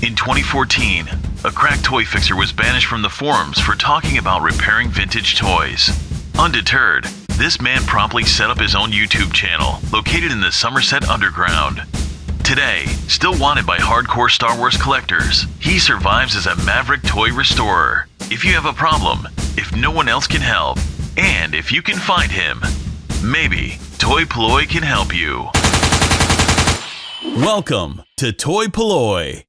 In 2014, a crack toy fixer was banished from the forums for talking about repairing vintage toys. Undeterred, this man promptly set up his own YouTube channel located in the Somerset Underground. Today, still wanted by hardcore Star Wars collectors, he survives as a maverick toy restorer. If you have a problem, if no one else can help, and if you can find him, maybe toy-polloi can help you. Welcome to toy-polloi.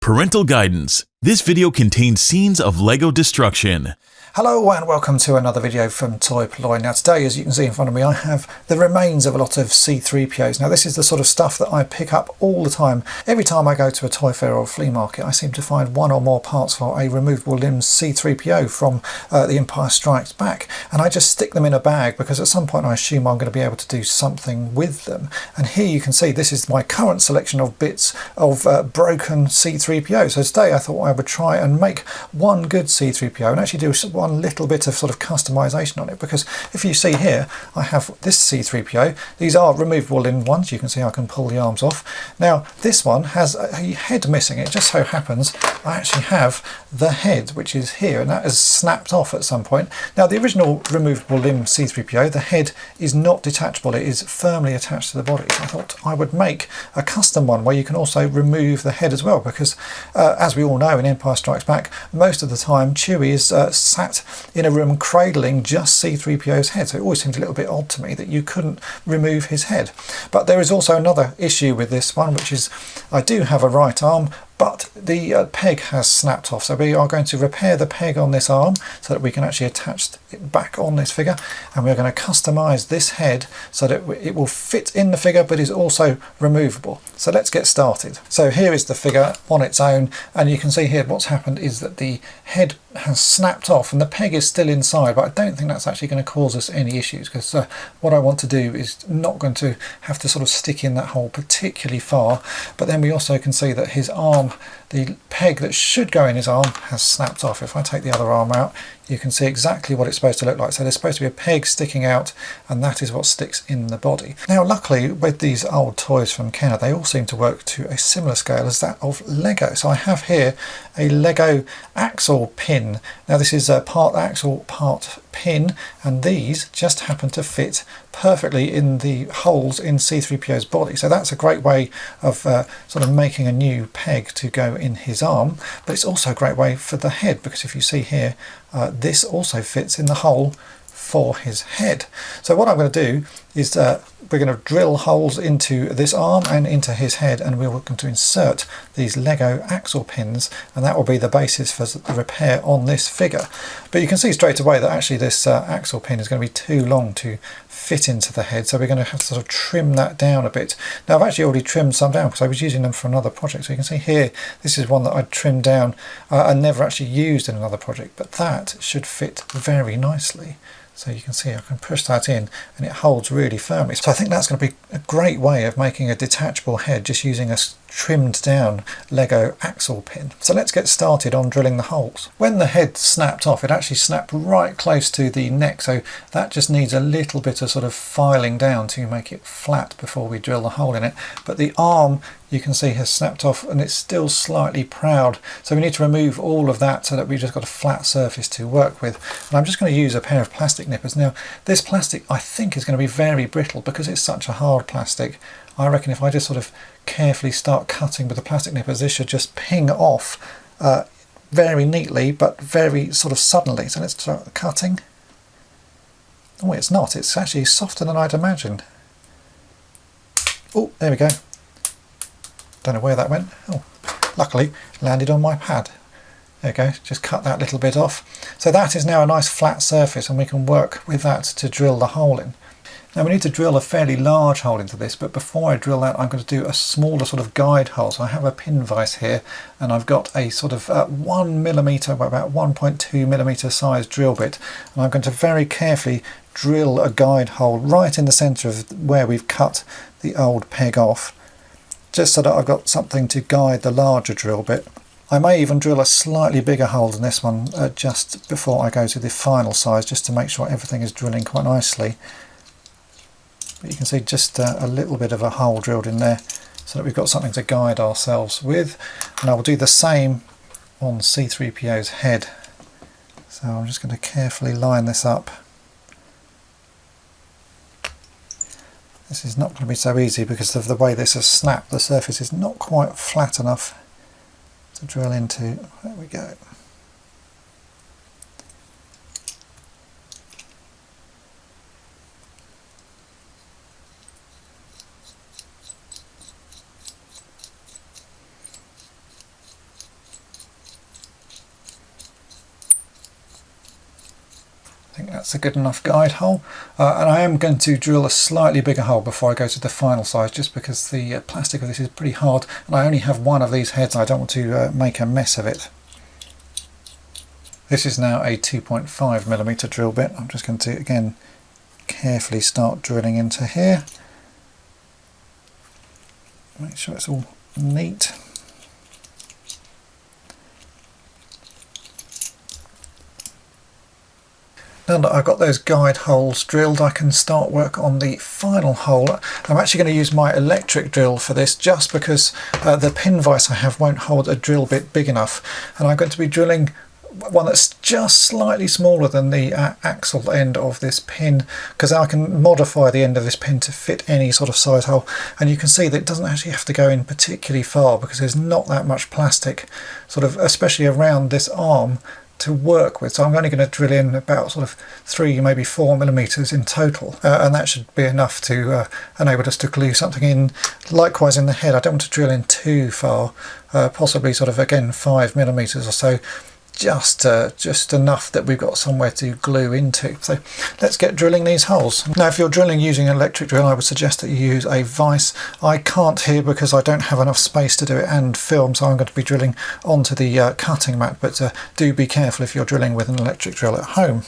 Parental guidance. This video contains scenes of Lego destruction. Hello and welcome to another video from toy-polloi. Now today, as you can see in front of me, I have the remains of a lot of C-3POs. Now this is the sort of stuff that I pick up all the time. Every time I go to a toy fair or a flea market, I seem to find one or more parts for a removable limb C-3PO from The Empire Strikes Back. And I just stick them in a bag because at some point I assume I'm going to be able to do something with them. And here you can see this is my current selection of bits of broken C-3PO. So today I thought I would try and make one good C-3PO and actually do one little bit of sort of customization on it, because if you see here I have this C-3PO. These are removable limb ones. You can see I can pull the arms off. Now this one has a head missing. It just so happens I actually have the head, which is here, and that is snapped off at some point. Now the original removable limb C-3PO, the head is not detachable. It is firmly attached to the body. So I thought I would make a custom one where you can also remove the head as well, because as we all know in Empire Strikes Back, most of the time Chewie is sat in a room cradling just C-3PO's head. So it always seemed a little bit odd to me that you couldn't remove his head. But there is also another issue with this one, which is I do have a right arm, but the peg has snapped off. So we are going to repair the peg on this arm so that we can actually attach it back on this figure, and we're going to customize this head so that it will fit in the figure but is also removable. So let's get started. So here is the figure on its own, and you can see here what's happened is that the head has snapped off and the peg is still inside, but I don't think that's actually going to cause us any issues, because what I want to do is not going to have to sort of stick in that hole particularly far. But then we also can see that his arm, the peg that should go in his arm, has snapped off. If I take the other arm out, you can see exactly what it's supposed to look like. So there's supposed to be a peg sticking out, and that is what sticks in the body. Now luckily with these old toys from Kenner, they all seem to work to a similar scale as that of Lego. So I have here a Lego axle pin. Now this is a part axle, part pin, and these just happen to fit perfectly in the holes in C-3PO's body. So that's a great way of sort of making a new peg to go in his arm, but it's also a great way for the head, because if you see here, this also fits in the hole for his head. So what I'm going to do is we're going to drill holes into this arm and into his head, and we're going to insert these Lego axle pins, and that will be the basis for the repair on this figure. But you can see straight away that actually this axle pin is going to be too long to fit into the head, so we're going to have to sort of trim that down a bit. Now I've actually already trimmed some down because I was using them for another project. So you can see here, this is one that I trimmed down and never actually used in another project, but that should fit very nicely. So you can see I can push that in and it holds really firmly. So I think that's going to be a great way of making a detachable head just using a trimmed down Lego axle pin. So let's get started on drilling the holes. When the head snapped off, it actually snapped right close to the neck, so that just needs a little bit of sort of filing down to make it flat before we drill the hole in it. But the arm, you can see, has snapped off and it's still slightly proud, so we need to remove all of that so that we've just got a flat surface to work with. And I'm just going to use a pair of plastic nippers. Now this plastic I think is going to be very brittle because it's such a hard plastic. I reckon if I just sort of carefully start cutting with the plastic nippers, this should just ping off very neatly but very sort of suddenly. So let's start cutting. Oh, it's not, it's actually softer than I'd imagined. Oh, there we go. Don't know where that went. Oh, luckily landed on my pad. There we go, just cut that little bit off. So that is now a nice flat surface, and we can work with that to drill the hole in. Now we need to drill a fairly large hole into this, but before I drill that I'm going to do a smaller sort of guide hole. So I have a pin vise here, and I've got a sort of 1mm by about 1.2mm size drill bit, and I'm going to very carefully drill a guide hole right in the centre of where we've cut the old peg off, just so that I've got something to guide the larger drill bit. I may even drill a slightly bigger hole than this one just before I go to the final size, just to make sure everything is drilling quite nicely. But you can see just a little bit of a hole drilled in there, so that we've got something to guide ourselves with. And I will do the same on C-3PO's head. So I'm just going to carefully line this up. This is not going to be so easy because of the way this has snapped. The surface is not quite flat enough to drill into. There we go. I think that's a good enough guide hole, and I am going to drill a slightly bigger hole before I go to the final size, just because the plastic of this is pretty hard and I only have one of these heads and I don't want to make a mess of it. This is now a 2.5mm drill bit. I'm just going to again carefully start drilling into here. Make sure it's all neat. Now that I've got those guide holes drilled, I can start work on the final hole. I'm actually going to use my electric drill for this just because the pin vise I have won't hold a drill bit big enough, and I'm going to be drilling one that's just slightly smaller than the axle end of this pin, because I can modify the end of this pin to fit any sort of size hole, and you can see that it doesn't actually have to go in particularly far because there's not that much plastic sort of especially around this arm to work with. So I'm only going to drill in about sort of 3 maybe 4mm in total, and that should be enough to enable us to glue something in. Likewise in the head, I don't want to drill in too far, possibly sort of again 5mm or so, just enough that we've got somewhere to glue into. So let's get drilling these holes. Now if you're drilling using an electric drill, I would suggest that you use a vise. I can't here because I don't have enough space to do it and film, so I'm going to be drilling onto the cutting mat, but do be careful if you're drilling with an electric drill at home.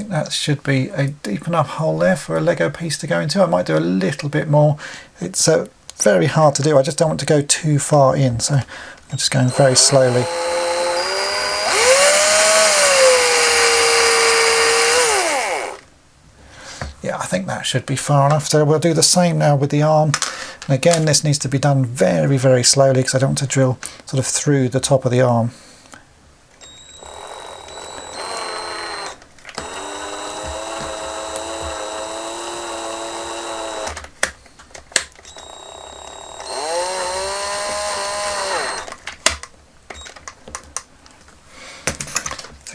That should be a deep enough hole there for a Lego piece to go into. I might do a little bit more. It's very hard to do. I just don't want to go too far in, so I'm just going very slowly. Yeah, I think that should be far enough. So we'll do the same now with the arm. And again, this needs to be done very, very slowly because I don't want to drill sort of through the top of the arm.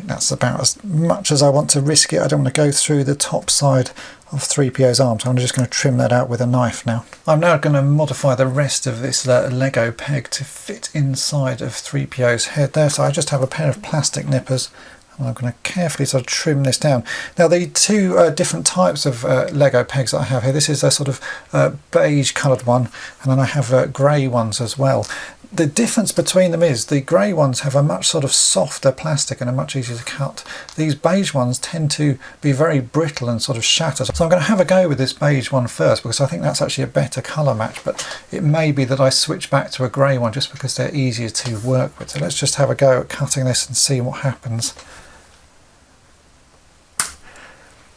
That's about as much as I want to risk it. I don't want to go through the top side of 3PO's arm, so I'm just going to trim that out with a knife now. I'm now going to modify the rest of this Lego peg to fit inside of 3PO's head there, so I just have a pair of plastic nippers and I'm going to carefully sort of trim this down. Now the two different types of Lego pegs that I have here, this is a sort of beige coloured one, and then I have grey ones as well. The difference between them is the grey ones have a much sort of softer plastic and are much easier to cut. These beige ones tend to be very brittle and sort of shatter. So I'm going to have a go with this beige one first because I think that's actually a better colour match, but it may be that I switch back to a grey one just because they're easier to work with. So let's just have a go at cutting this and see what happens.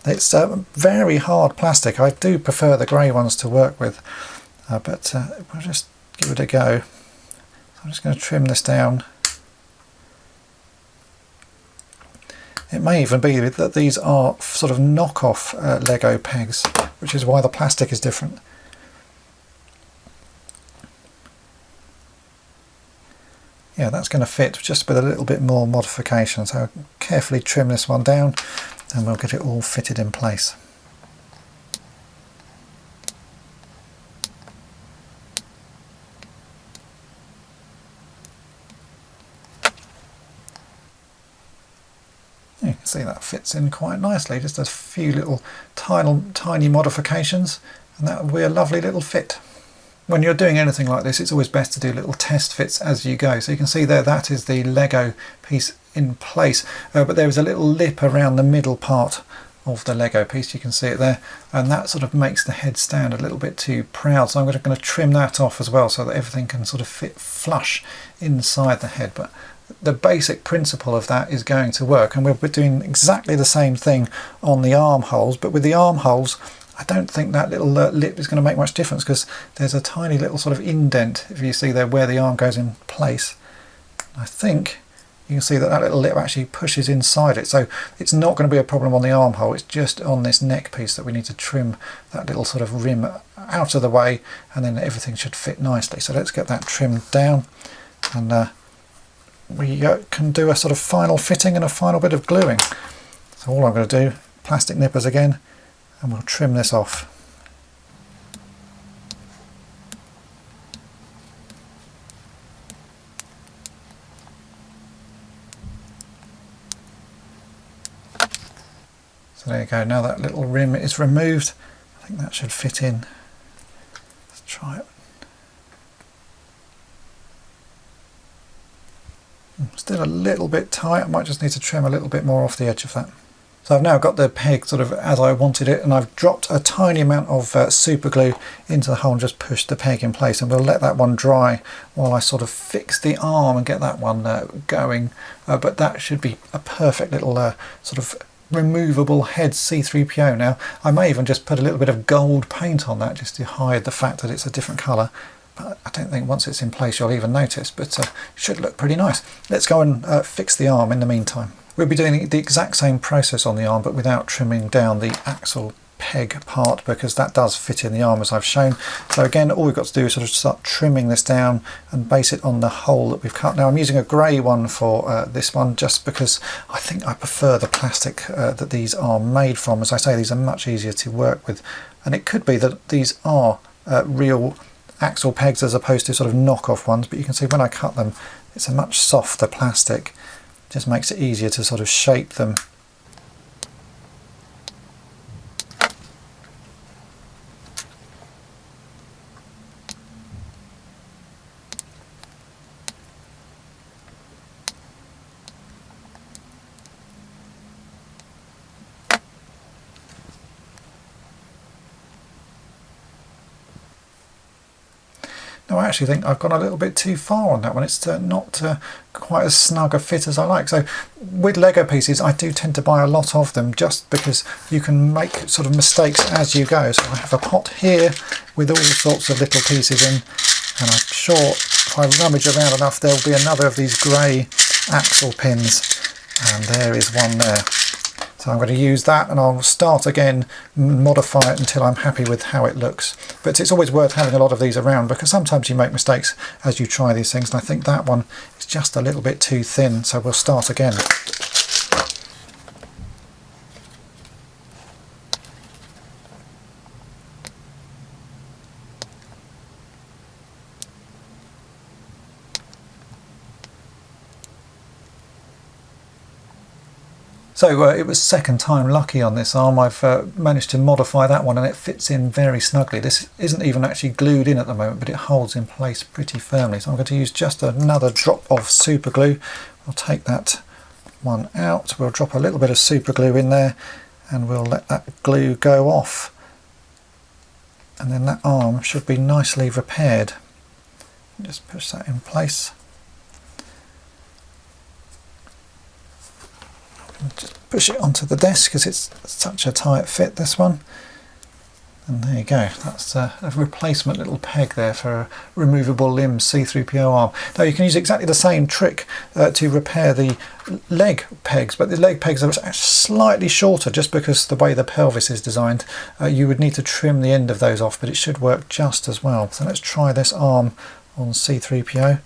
It's very hard plastic. I do prefer the grey ones to work with, but we'll just give it a go. I'm just going to trim this down. It may even be that these are sort of knockoff Lego pegs, which is why the plastic is different. Yeah, that's going to fit just with a little bit more modification. So carefully trim this one down and we'll get it all fitted in place. You can see that fits in quite nicely. Just a few little tiny modifications and that will be a lovely little fit. When you're doing anything like this, it's always best to do little test fits as you go. So you can see there, that is the Lego piece in place, but there is a little lip around the middle part of the Lego piece. You can see it there, and that sort of makes the head stand a little bit too proud. So I'm going to trim that off as well so that everything can sort of fit flush inside the head. But the basic principle of that is going to work, and we're doing exactly the same thing on the armholes, but with the armholes I don't think that little lip is going to make much difference because there's a tiny little sort of indent, if you see there, where the arm goes in place. I think you can see that that little lip actually pushes inside it, so it's not going to be a problem on the armhole. It's just on this neck piece that we need to trim that little sort of rim out of the way, and then everything should fit nicely. So let's get that trimmed down, and we can do a sort of final fitting and a final bit of gluing. So all I'm going to do, plastic nippers again, and we'll trim this off. So there you go, now that little rim is removed. I think that should fit in. Let's try it. Still a little bit tight, I might just need to trim a little bit more off the edge of that. So I've now got the peg sort of as I wanted it, and I've dropped a tiny amount of super glue into the hole and just pushed the peg in place, and we'll let that one dry while I sort of fix the arm and get that one going. But that should be a perfect little sort of removable head C-3PO. Now I may even just put a little bit of gold paint on that just to hide the fact that it's a different colour, but I don't think once it's in place you'll even notice, but it should look pretty nice. Let's go and fix the arm in the meantime. We'll be doing the exact same process on the arm, but without trimming down the axle peg part, because that does fit in the arm as I've shown. So again, all we've got to do is sort of start trimming this down and base it on the hole that we've cut. Now I'm using a grey one for this one, just because I think I prefer the plastic that these are made from. As I say, these are much easier to work with, and it could be that these are real axle pegs as opposed to sort of knockoff ones, but you can see when I cut them, it's a much softer plastic. Just makes it easier to sort of shape them. Now I actually think I've gone a little bit too far on that one. It's not quite as snug a fit as I like. So with Lego pieces I do tend to buy a lot of them, just because you can make sort of mistakes as you go. So I have a pot here with all sorts of little pieces in, and I'm sure if I rummage around enough there'll be another of these grey axle pins, and there is one there. So I'm going to use that, and I'll start again, modify it until I'm happy with how it looks. But it's always worth having a lot of these around, because sometimes you make mistakes as you try these things, and I think that one is just a little bit too thin, so we'll start again. So it was second time lucky on this arm. I've managed to modify that one and it fits in very snugly. This isn't even actually glued in at the moment, but it holds in place pretty firmly. So I'm going to use just another drop of super glue. I'll take that one out. We'll drop a little bit of super glue in there and we'll let that glue go off. And then that arm should be nicely repaired. Just push that in place. Just push it onto the desk because it's such a tight fit, this one. And there you go, that's a replacement little peg there for a removable limb C-3PO arm. Now you can use exactly the same trick to repair the leg pegs, but the leg pegs are slightly shorter just because the way the pelvis is designed. You would need to trim the end of those off, but it should work just as well. So let's try this arm on C-3PO.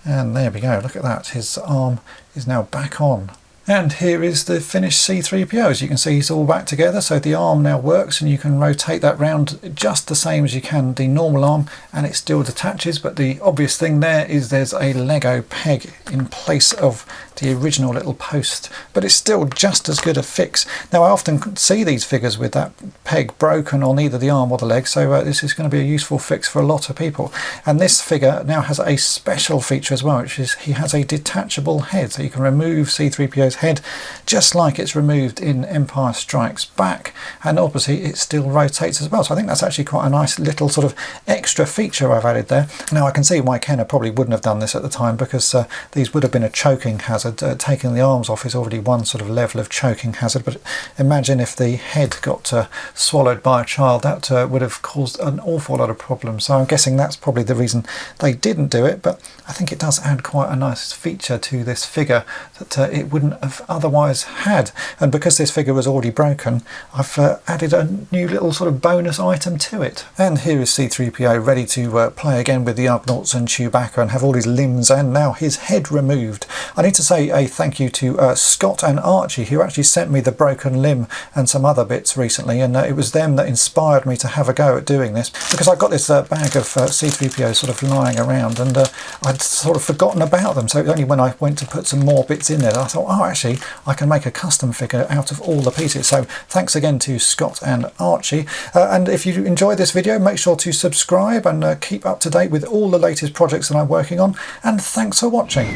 And there we go, look at that, his arm is now back on. And here is the finished C-3PO. As you can see, he's all back together, so the arm now works and you can rotate that round just the same as you can the normal arm, and it still detaches. But the obvious thing there is there's a Lego peg in place of the original little post, but it's still just as good a fix. Now, I often see these figures with that peg broken on either the arm or the leg, so this is going to be a useful fix for a lot of people. And this figure now has a special feature as well, which is he has a detachable head, so you can remove C-3PO's head just like it's removed in Empire Strikes Back, and obviously it still rotates as well. So I think that's actually quite a nice little sort of extra feature I've added there. Now, I can see why Kenner probably wouldn't have done this at the time, because these would have been a choking hazard. Taking the arms off is already one sort of level of choking hazard, but imagine if the head got swallowed by a child. That would have caused an awful lot of problems. So I'm guessing that's probably the reason they didn't do it, but I think it does add quite a nice feature to this figure that it wouldn't have otherwise had. And because this figure was already broken, I've added a new little sort of bonus item to it. And here is C-3PO ready to play again with the Ugnaughts and Chewbacca and have all his limbs and now his head removed. I need to say a thank you to Scott and Archie, who actually sent me the broken limb and some other bits recently, and it was them that inspired me to have a go at doing this, because I got this bag of C-3PO sort of lying around, and I'd sort of forgotten about them. So it was only when I went to put some more bits in there that I thought, oh, actually I can make a custom figure out of all the pieces. So thanks again to Scott and Archie, and if you enjoyed this video, make sure to subscribe and keep up to date with all the latest projects that I'm working on, and thanks for watching.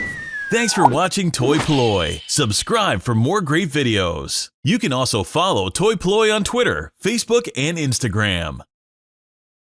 Thanks for watching toy-polloi. Subscribe for more great videos. You can also follow toy-polloi on Twitter, Facebook, and Instagram.